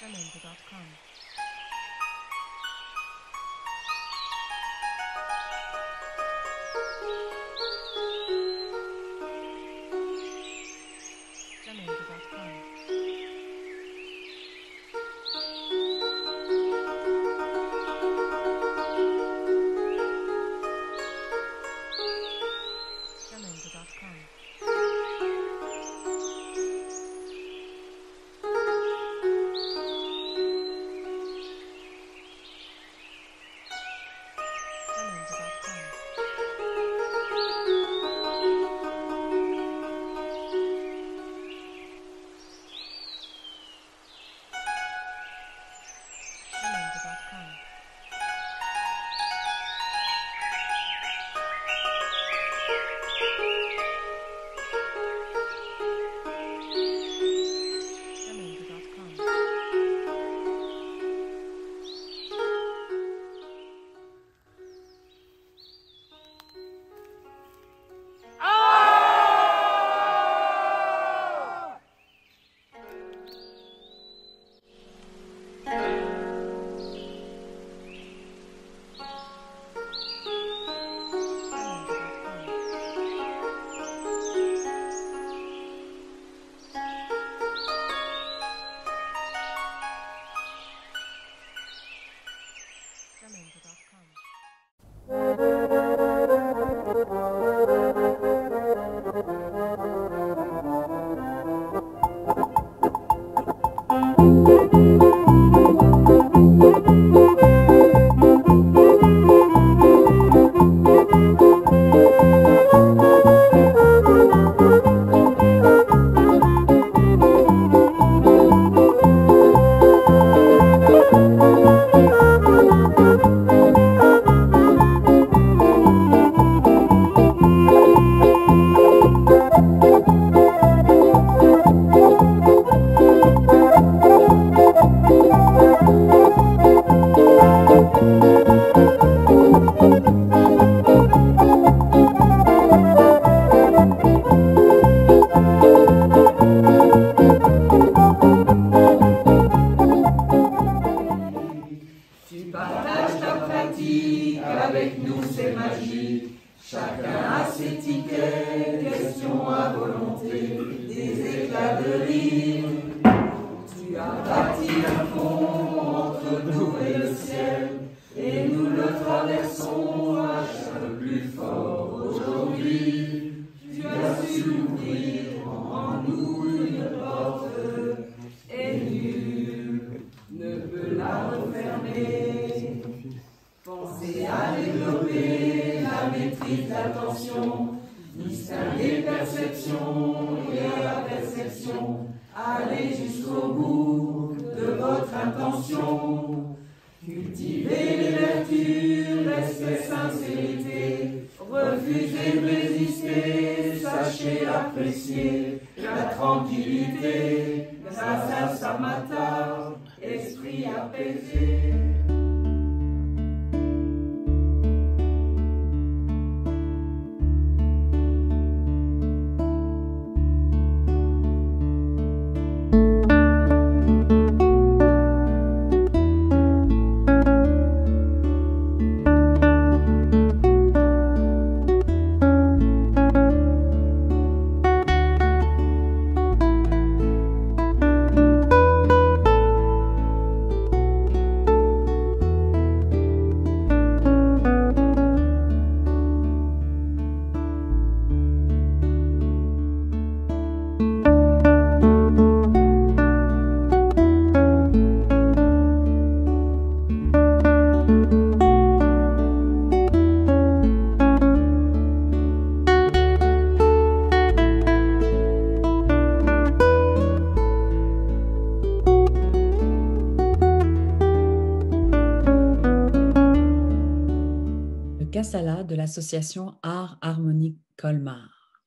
Jamendo.com. Jamendo.com. Jamendo.com. Kassala de l'association Art Harmonie Colmar.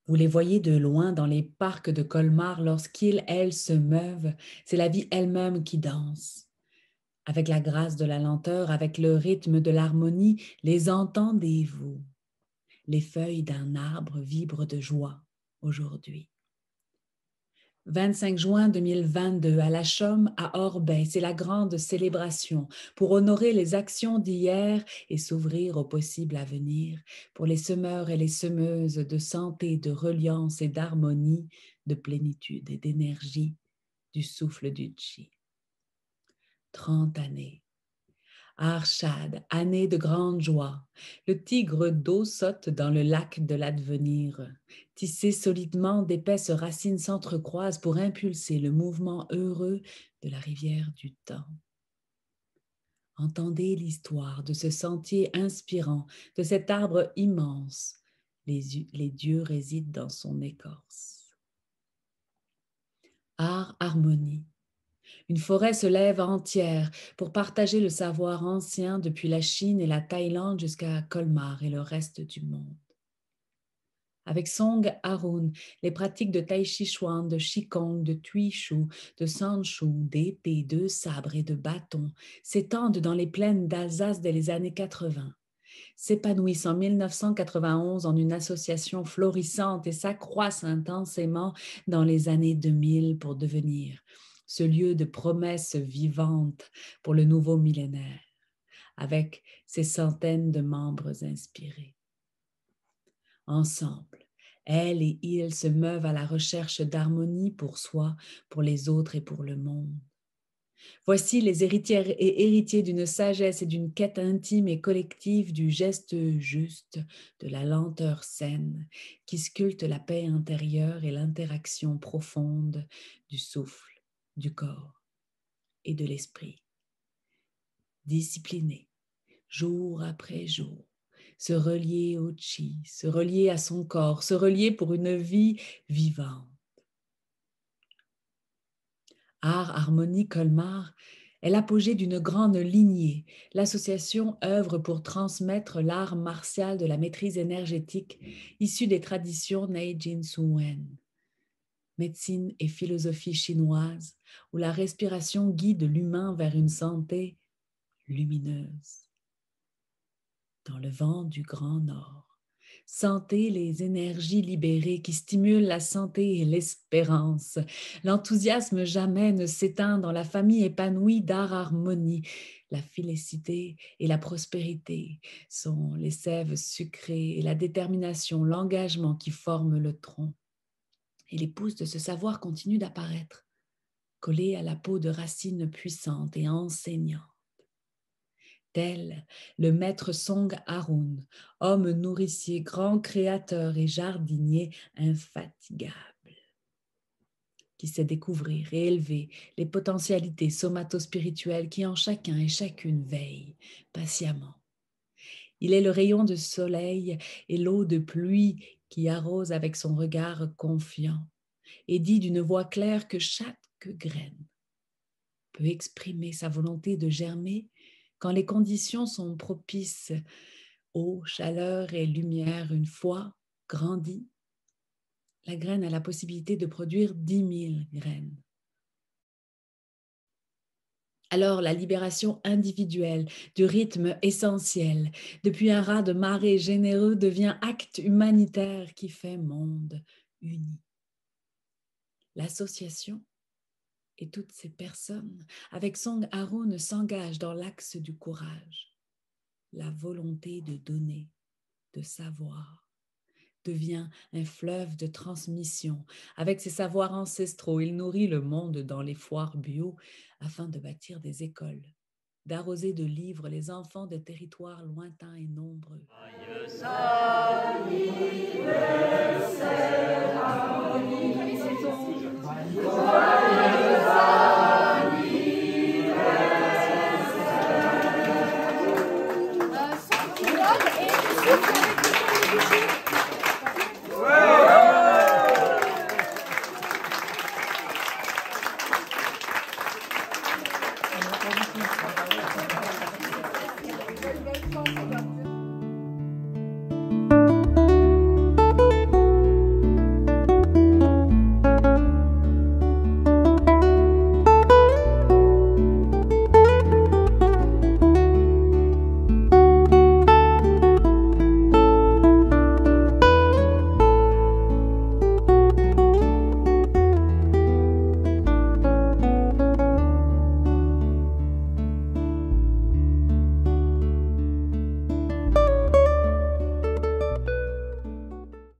Vous les voyez de loin dans les parcs de Colmar lorsqu'ils, elles, se meuvent. C'est la vie elle-même qui danse. Avec la grâce de la lenteur, avec le rythme de l'harmonie, les entendez-vous? Les feuilles d'un arbre vibrent de joie aujourd'hui. 25 juin 2022, à la Chaume, à Orbey, c'est la grande célébration pour honorer les actions d'hier et s'ouvrir au possible avenir pour les semeurs et les semeuses de santé, de reliance et d'harmonie, de plénitude et d'énergie, du souffle du Chi. 30 années. Arshad, année de grande joie. Le tigre d'eau saute dans le lac de l'advenir. Tissé solidement, d'épaisses racines s'entrecroisent pour impulser le mouvement heureux de la rivière du temps. Entendez l'histoire de ce sentier inspirant, de cet arbre immense. Les dieux résident dans son écorce. Art, harmonie. Une forêt se lève entière pour partager le savoir ancien depuis la Chine et la Thaïlande jusqu'à Colmar et le reste du monde. Avec Song Arun, les pratiques de Tai Chi Chuan, de Qigong, de Tui Shu, de San Shu, d'épée, de sabre et de bâton s'étendent dans les plaines d'Alsace dès les années 80. S'épanouissent en 1991 en une association florissante et s'accroissent intensément dans les années 2000 pour devenir ce lieu de promesses vivantes pour le nouveau millénaire, avec ses centaines de membres inspirés. Ensemble, elles et ils se meuvent à la recherche d'harmonie pour soi, pour les autres et pour le monde. Voici les héritières et héritiers d'une sagesse et d'une quête intime et collective du geste juste, de la lenteur saine, qui sculpte la paix intérieure et l'interaction profonde du souffle, du corps et de l'esprit. Discipliné, jour après jour, se relier au chi, se relier à son corps, se relier pour une vie vivante. Art, harmonie, Colmar est l'apogée d'une grande lignée. L'association œuvre pour transmettre l'art martial de la maîtrise énergétique issue des traditions Neijin Suwen, médecine et philosophie chinoise, où la respiration guide l'humain vers une santé lumineuse. Dans le vent du Grand Nord, sentez les énergies libérées qui stimulent la santé et l'espérance. L'enthousiasme jamais ne s'éteint dans la famille épanouie d'art harmonie. La félicité et la prospérité sont les sèves sucrées et la détermination, l'engagement qui forment le tronc. Et les pousses de ce savoir continuent d'apparaître, collées à la peau de racines puissantes et enseignantes. Tel le maître Song Arun, homme nourricier, grand créateur et jardinier infatigable, qui sait découvrir et élever les potentialités somato-spirituelles qui en chacun et chacune veillent patiemment. Il est le rayon de soleil et l'eau de pluie qui arrose avec son regard confiant et dit d'une voix claire que chaque graine peut exprimer sa volonté de germer quand les conditions sont propices. Eau, chaleur et lumière, une fois grandie, la graine a la possibilité de produire 10 000 graines. Alors la libération individuelle du rythme essentiel, depuis un raz de marée généreux, devient acte humanitaire qui fait monde uni. L'association et toutes ces personnes, avec Song Arun, s'engagent dans l'axe du courage. La volonté de donner, de savoir, devient un fleuve de transmission. Avec ses savoirs ancestraux, il nourrit le monde dans les foires bio afin de bâtir des écoles, d'arroser de livres les enfants de territoires lointains et nombreux.